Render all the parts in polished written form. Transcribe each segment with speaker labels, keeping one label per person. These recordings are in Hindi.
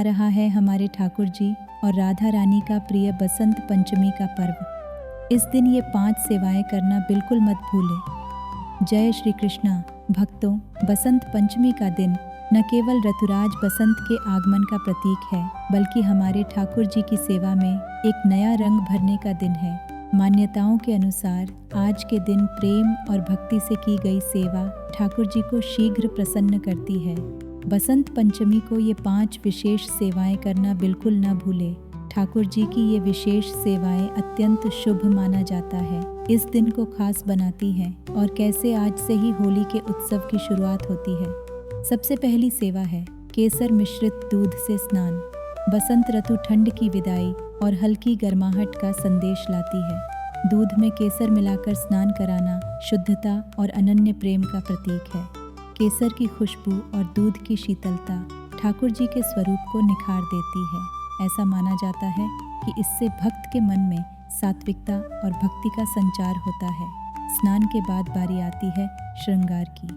Speaker 1: आ रहा है हमारे ठाकुर जी और राधा रानी का प्रिय बसंत पंचमी का पर्व। इस दिन ये 5 सेवाएं करना बिल्कुल मत भूलें। जय श्री कृष्णा। भक्तों, बसंत पंचमी का दिन न केवल ऋतुराज बसंत के आगमन का प्रतीक है, बल्कि हमारे ठाकुर जी की सेवा में एक नया रंग भरने का दिन है। मान्यताओं के अनुसार आज के दिन प्रेम और भक्ति से की गई सेवा ठाकुर जी को शीघ्र प्रसन्न करती है। बसंत पंचमी को ये 5 विशेष सेवाएं करना बिल्कुल न भूलें। ठाकुर जी की ये विशेष सेवाएं अत्यंत शुभ माना जाता है। इस दिन को खास बनाती हैं और कैसे आज से ही होली के उत्सव की शुरुआत होती है। सबसे पहली सेवा है केसर मिश्रित दूध से स्नान। बसंत ऋतु ठंड की विदाई और हल्की गर्माहट का संदेश लाती है। दूध में केसर मिलाकर स्नान कराना शुद्धता और अनन्य प्रेम का प्रतीक है। केसर की खुशबू और दूध की शीतलता ठाकुर जी के स्वरूप को निखार देती है। ऐसा माना जाता है कि इससे भक्त के मन में सात्विकता और भक्ति का संचार होता है। स्नान के बाद बारी आती है श्रृंगार की।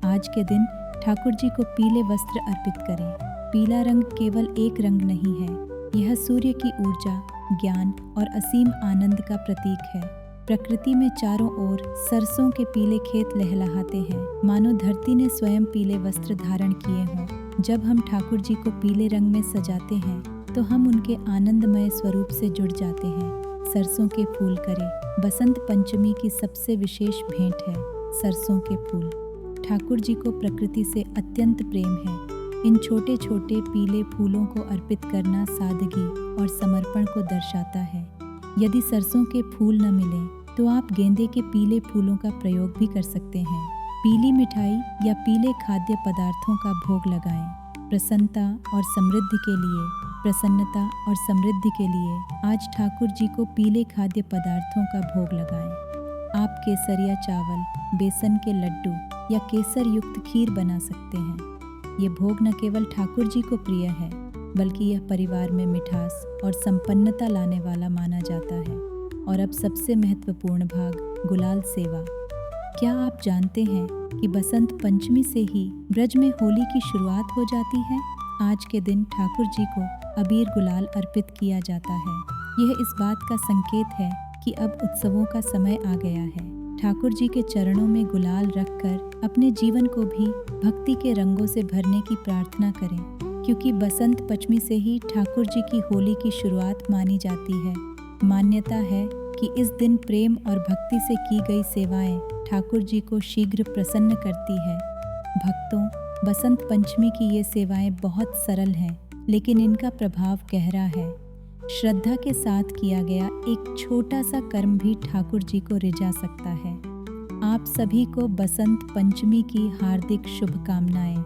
Speaker 1: आज के दिन ठाकुर जी को पीले वस्त्र अर्पित करें। पीला रंग केवल एक रंग नहीं है, यह सूर्य की ऊर्जा, ज्ञान और असीम आनंद का प्रतीक है। प्रकृति में चारों ओर सरसों के पीले खेत लहलहाते हैं, मानो धरती ने स्वयं पीले वस्त्र धारण किए हों। जब हम ठाकुर जी को पीले रंग में सजाते हैं तो हम उनके आनंदमय स्वरूप से जुड़ जाते हैं। सरसों के फूल करें। बसंत पंचमी की सबसे विशेष भेंट है सरसों के फूल। ठाकुर जी को प्रकृति से अत्यंत प्रेम है। इन छोटे छोटे पीले फूलों को अर्पित करना सादगी और समर्पण को दर्शाता है। यदि सरसों के फूल न मिलें तो आप गेंदे के पीले फूलों का प्रयोग भी कर सकते हैं। पीली मिठाई या पीले खाद्य पदार्थों का भोग लगाएं। प्रसन्नता और समृद्धि के लिए प्रसन्नता और समृद्धि के लिए आज ठाकुर जी को पीले खाद्य पदार्थों का भोग लगाएं। आप केसरिया चावल, बेसन के लड्डू या केसर युक्त खीर बना सकते हैं। ये भोग न केवल ठाकुर जी को प्रिय है, बल्कि यह परिवार में मिठास और संपन्नता लाने वाला माना जाता है। और अब सबसे महत्वपूर्ण भाग, गुलाल सेवा। क्या आप जानते हैं कि बसंत पंचमी से ही ब्रज में होली की शुरुआत हो जाती है? आज के दिन ठाकुर जी को अबीर गुलाल अर्पित किया जाता है। यह इस बात का संकेत है कि अब उत्सवों का समय आ गया है। ठाकुर जी के चरणों में गुलाल रखकर अपने जीवन को भी भक्ति के रंगों से भरने की प्रार्थना करें, क्योंकि बसंत पंचमी से ही ठाकुर जी की होली की शुरुआत मानी जाती है। मान्यता है कि इस दिन प्रेम और भक्ति से की गई सेवाएं ठाकुर जी को शीघ्र प्रसन्न करती है। भक्तों, बसंत पंचमी की ये सेवाएं बहुत सरल हैं, लेकिन इनका प्रभाव गहरा है। श्रद्धा के साथ किया गया एक छोटा सा कर्म भी ठाकुर जी को रिझा सकता है। आप सभी को बसंत पंचमी की हार्दिक शुभकामनाएं।